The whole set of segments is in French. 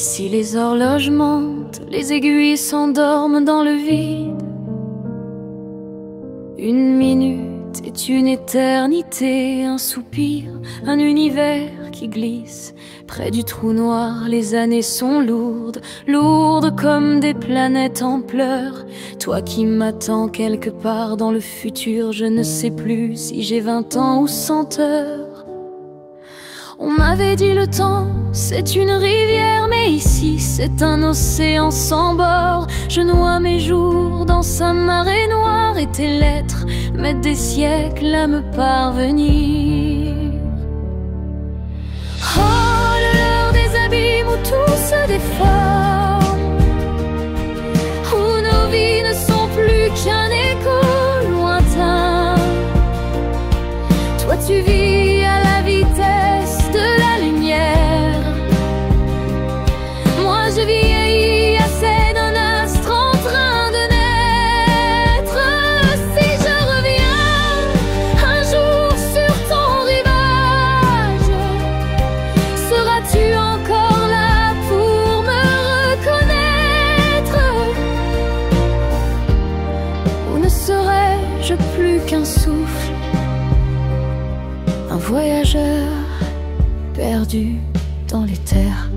Ici les horloges mentent, les aiguilles s'endorment dans le vide. Une minute est une éternité, un soupir, un univers qui glisse. Près du trou noir, les années sont lourdes, lourdes comme des planètes en pleurs. Toi qui m'attends quelque part dans le futur, je ne sais plus si j'ai 20 ans ou 100 heures. On m'avait dit le temps, c'est une rivière, mais ici c'est un océan sans bord. Je noie mes jours dans sa marée noire, et tes lettres mettent des siècles à me parvenir. Oh, l'heure des abîmes où tout se déforme, où nos vies ne sont plus qu'un écho lointain. Toi tu vis à la vitesse de la lumière, moi je vieillis assez d'un astre en train de naître. Si je reviens un jour sur ton rivage, seras-tu encore là pour me reconnaître? Ou ne serai-je plus qu'un souffle, un voyageur perdu dans les terres?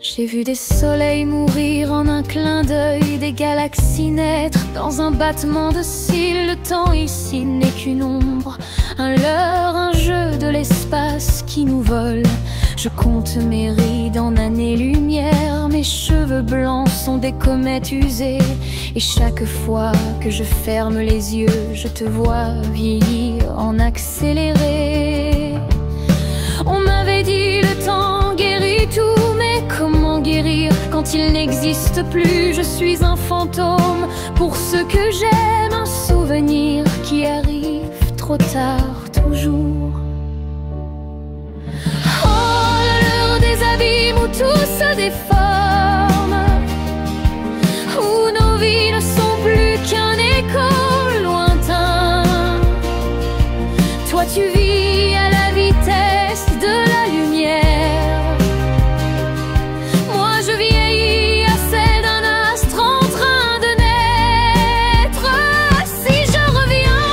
J'ai vu des soleils mourir en un clin d'œil, des galaxies naître dans un battement de cils. Le temps ici n'est qu'une ombre, un leurre, un jeu de l'espace qui nous vole. Je compte mes rides en années-lumière, mes cheveux blancs sont des comètes usées. Et chaque fois que je ferme les yeux, je te vois vieillir en accéléré. On m'avait dit le temps guérit tout, mais comment guérir quand il n'existe plus? Je suis un fantôme pour ce que j'aime, un souvenir qui arrive trop tard toujours. Où tout se déforme, où nos vies ne sont plus qu'un écho lointain. Toi tu vis à la vitesse de la lumière, moi je vieillis assez d'un astre en train de naître. Si je reviens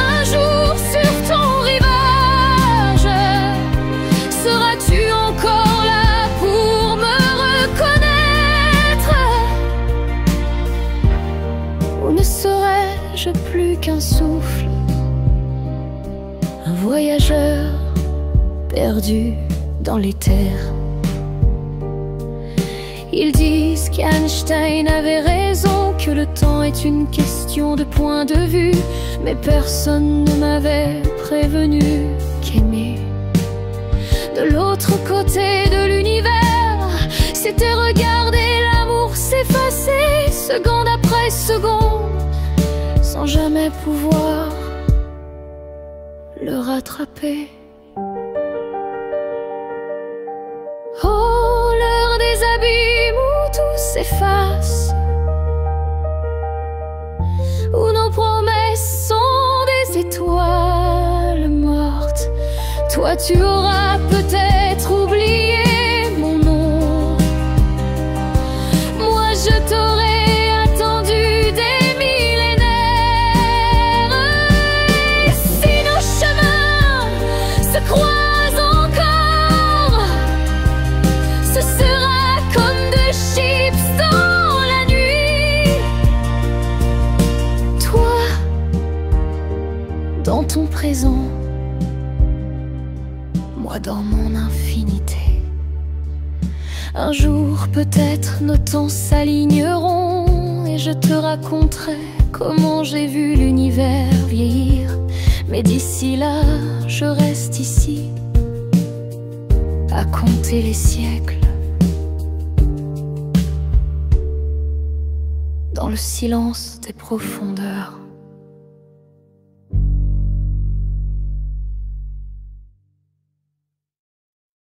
un jour sur ton rivage, seras-tu encore plus qu'un souffle, un voyageur perdu dans les terres? Ils disent qu'Einstein avait raison, que le temps est une question de point de vue, mais personne ne m'avait prévenu qu'aimer de l'autre côté de l'univers, c'était regarder l'amour s'effacer seconde après seconde, sans jamais pouvoir le rattraper. Oh, l'heure des abîmes où tout s'efface, où nos promesses sont des étoiles mortes. Toi tu auras peut-être oublié mon nom, moi je t'aurai croise encore, ce sera comme deux chips dans la nuit. Toi, dans ton présent, moi dans mon infinité. Un jour peut-être nos temps s'aligneront, et je te raconterai comment j'ai vu l'univers vieillir. Mais d'ici là, je reste ici, à compter les siècles, dans le silence des profondeurs.